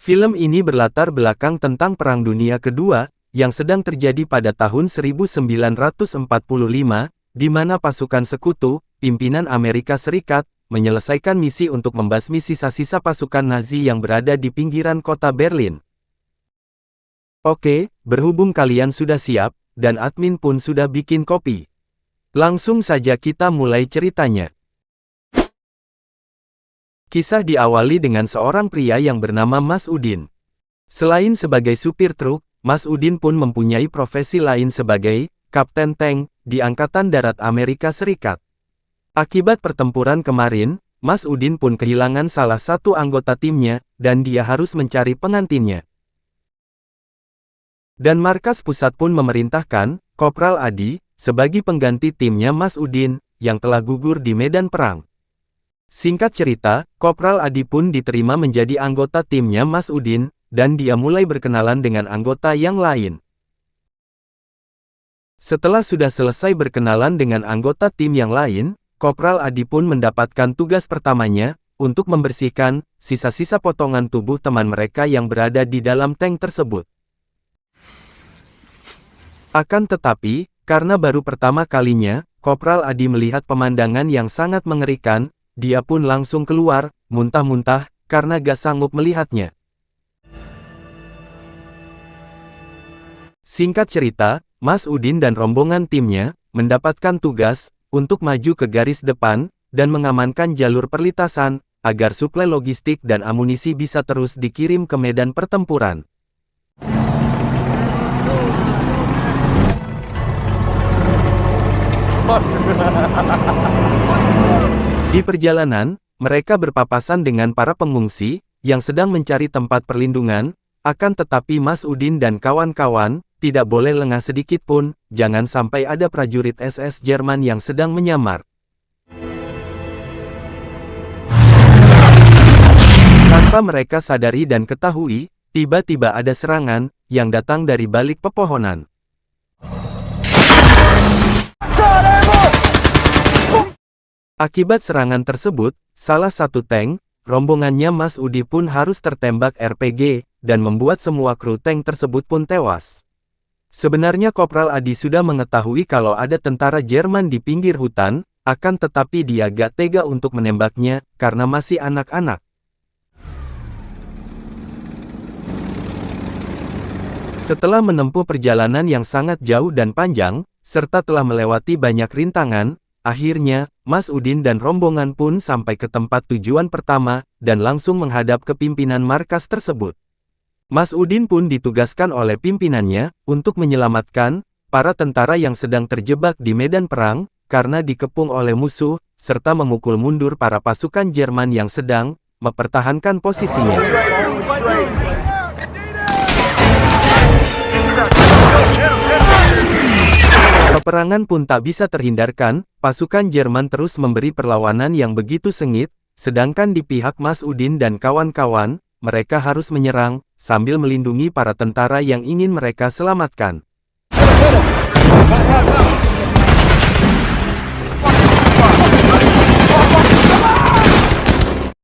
Film ini berlatar belakang tentang Perang Dunia Kedua, yang sedang terjadi pada tahun 1945, di mana pasukan sekutu, pimpinan Amerika Serikat, menyelesaikan misi untuk membasmi sisa-sisa pasukan Nazi yang berada di pinggiran kota Berlin. Oke, berhubung kalian sudah siap, dan admin pun sudah bikin kopi. Langsung saja kita mulai ceritanya. Kisah diawali dengan seorang pria yang bernama Mas Udin. Selain sebagai supir truk, Mas Udin pun mempunyai profesi lain sebagai Kapten Tank di Angkatan Darat Amerika Serikat. Akibat pertempuran kemarin, Mas Udin pun kehilangan salah satu anggota timnya, dan dia harus mencari pengantinnya. Dan markas pusat pun memerintahkan Kopral Adi sebagai pengganti timnya Mas Udin, yang telah gugur di medan perang. Singkat cerita, Kopral Adi pun diterima menjadi anggota timnya Mas Udin, dan dia mulai berkenalan dengan anggota yang lain. Setelah sudah selesai berkenalan dengan anggota tim yang lain, Kopral Adi pun mendapatkan tugas pertamanya, untuk membersihkan sisa-sisa potongan tubuh teman mereka yang berada di dalam tank tersebut. Akan tetapi, karena baru pertama kalinya, Kopral Adi melihat pemandangan yang sangat mengerikan, dia pun langsung keluar, muntah-muntah, karena gak sanggup melihatnya. Singkat cerita, Mas Udin dan rombongan timnya, mendapatkan tugas, untuk maju ke garis depan, dan mengamankan jalur perlintasan, agar suplai logistik dan amunisi bisa terus dikirim ke medan pertempuran. Di perjalanan, mereka berpapasan dengan para pengungsi, yang sedang mencari tempat perlindungan, akan tetapi Mas Udin dan kawan-kawan, tidak boleh lengah sedikit pun, jangan sampai ada prajurit SS Jerman yang sedang menyamar. Tanpa mereka sadari dan ketahui, tiba-tiba ada serangan, yang datang dari balik pepohonan. Akibat serangan tersebut, salah satu tank, rombongannya Mas Udi pun harus tertembak RPG, dan membuat semua kru tank tersebut pun tewas. Sebenarnya Kopral Adi sudah mengetahui kalau ada tentara Jerman di pinggir hutan, akan tetapi dia gak tega untuk menembaknya, karena masih anak-anak. Setelah menempuh perjalanan yang sangat jauh dan panjang, serta telah melewati banyak rintangan, akhirnya, Mas Udin dan rombongan pun sampai ke tempat tujuan pertama, dan langsung menghadap ke pimpinan markas tersebut. Mas Udin pun ditugaskan oleh pimpinannya, untuk menyelamatkan para tentara yang sedang terjebak di medan perang, karena dikepung oleh musuh, serta memukul mundur para pasukan Jerman yang sedang mempertahankan posisinya. Peperangan pun tak bisa terhindarkan, pasukan Jerman terus memberi perlawanan yang begitu sengit, sedangkan di pihak Mas Udin dan kawan-kawan, mereka harus menyerang, sambil melindungi para tentara yang ingin mereka selamatkan.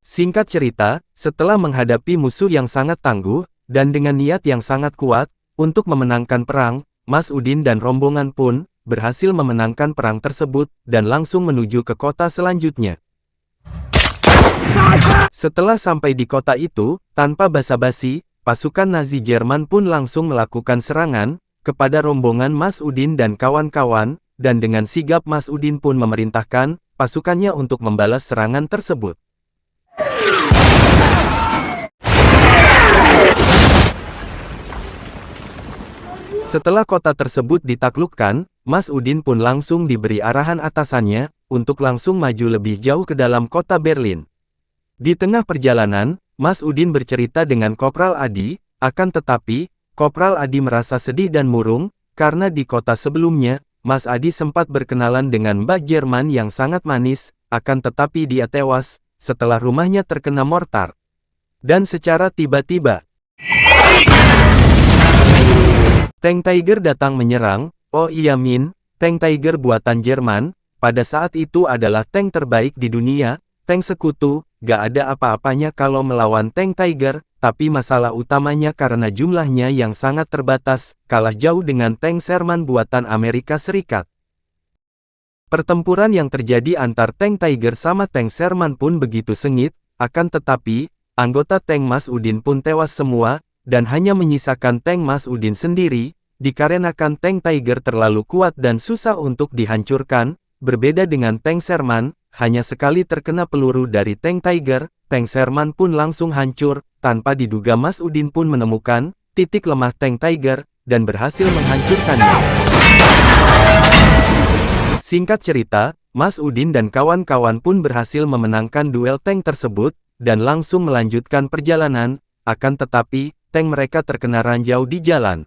Singkat cerita, setelah menghadapi musuh yang sangat tangguh, dan dengan niat yang sangat kuat, untuk memenangkan perang, Mas Udin dan rombongan pun berhasil memenangkan perang tersebut, dan langsung menuju ke kota selanjutnya. Setelah sampai di kota itu, tanpa basa-basi, pasukan Nazi Jerman pun langsung melakukan serangan kepada rombongan Mas Udin dan kawan-kawan, dan dengan sigap Mas Udin pun memerintahkan pasukannya untuk membalas serangan tersebut. Setelah kota tersebut ditaklukkan, Mas Udin pun langsung diberi arahan atasannya, untuk langsung maju lebih jauh ke dalam kota Berlin. Di tengah perjalanan, Mas Udin bercerita dengan Kopral Adi, akan tetapi, Kopral Adi merasa sedih dan murung, karena di kota sebelumnya, Mas Adi sempat berkenalan dengan Mbak Jerman yang sangat manis, akan tetapi dia tewas, setelah rumahnya terkena mortar. Dan secara tiba-tiba, Tank Tiger datang menyerang. Oh iya Min, Tank Tiger buatan Jerman, pada saat itu adalah tank terbaik di dunia, tank sekutu, gak ada apa-apanya kalau melawan Tank Tiger, tapi masalah utamanya karena jumlahnya yang sangat terbatas, kalah jauh dengan tank Sherman buatan Amerika Serikat. Pertempuran yang terjadi antar tank Tiger sama tank Sherman pun begitu sengit, akan tetapi, anggota tank Mas Udin pun tewas semua, dan hanya menyisakan tank Mas Udin sendiri, dikarenakan tank Tiger terlalu kuat dan susah untuk dihancurkan. Berbeda dengan tank Sherman, hanya sekali terkena peluru dari tank Tiger, tank Sherman pun langsung hancur, tanpa diduga Mas Udin pun menemukan titik lemah tank Tiger, dan berhasil menghancurkannya. Singkat cerita, Mas Udin dan kawan-kawan pun berhasil memenangkan duel tank tersebut, dan langsung melanjutkan perjalanan, akan tetapi, tank mereka terkena ranjau di jalan.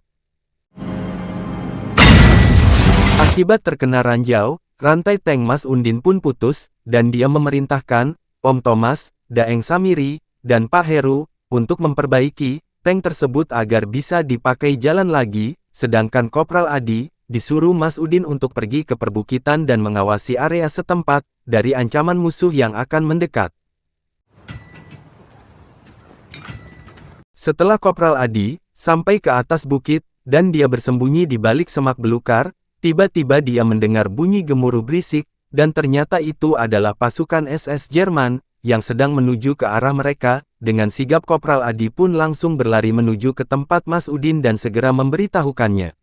Akibat terkena ranjau, rantai tank Mas Udin pun putus, dan dia memerintahkan Om Thomas, Daeng Samiri, dan Pak Heru, untuk memperbaiki tank tersebut agar bisa dipakai jalan lagi, sedangkan Kopral Adi disuruh Mas Udin untuk pergi ke perbukitan dan mengawasi area setempat, dari ancaman musuh yang akan mendekat. Setelah Kopral Adi sampai ke atas bukit, dan dia bersembunyi di balik semak belukar, tiba-tiba dia mendengar bunyi gemuruh berisik, dan ternyata itu adalah pasukan SS Jerman, yang sedang menuju ke arah mereka. Dengan sigap Kopral Adi pun langsung berlari menuju ke tempat Mas Udin dan segera memberitahukannya.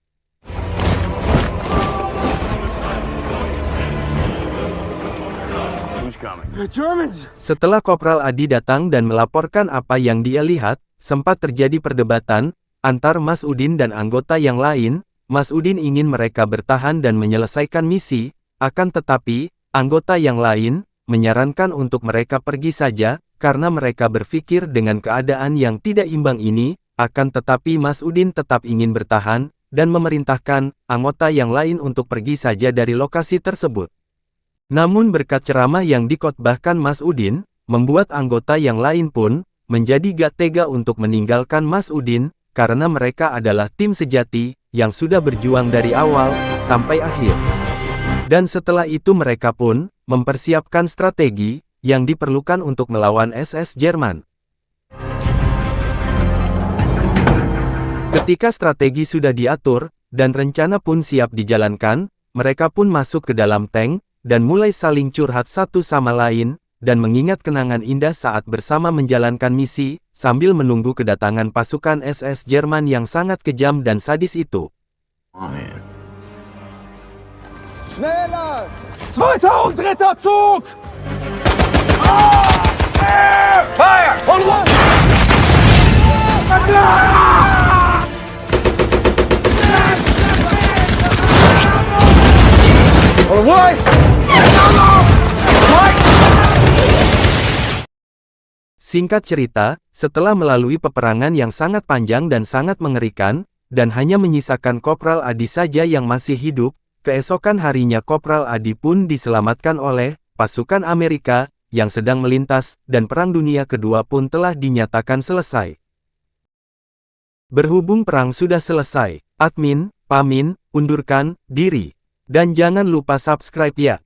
Setelah Kopral Adi datang dan melaporkan apa yang dia lihat, sempat terjadi perdebatan antar Mas Udin dan anggota yang lain. Mas Udin ingin mereka bertahan dan menyelesaikan misi, akan tetapi, anggota yang lain menyarankan untuk mereka pergi saja, karena mereka berpikir dengan keadaan yang tidak imbang ini, akan tetapi Mas Udin tetap ingin bertahan, dan memerintahkan anggota yang lain untuk pergi saja dari lokasi tersebut. Namun berkat ceramah yang dikotbahkan Mas Udin, membuat anggota yang lain pun menjadi gak tega untuk meninggalkan Mas Udin, karena mereka adalah tim sejati, yang sudah berjuang dari awal sampai akhir. Dan setelah itu mereka pun mempersiapkan strategi yang diperlukan untuk melawan SS Jerman. Ketika strategi sudah diatur, dan rencana pun siap dijalankan, mereka pun masuk ke dalam tank, dan mulai saling curhat satu sama lain, dan mengingat kenangan indah saat bersama menjalankan misi, sambil menunggu kedatangan pasukan SS Jerman yang sangat kejam dan sadis itu. Schneller! Zweiter und dritter Zug! Fire! Und run! Singkat cerita, setelah melalui peperangan yang sangat panjang dan sangat mengerikan, dan hanya menyisakan Kopral Adi saja yang masih hidup, keesokan harinya Kopral Adi pun diselamatkan oleh pasukan Amerika yang sedang melintas, dan Perang Dunia Kedua pun telah dinyatakan selesai. Berhubung perang sudah selesai, admin, pamit, undurkan diri. Dan jangan lupa subscribe ya.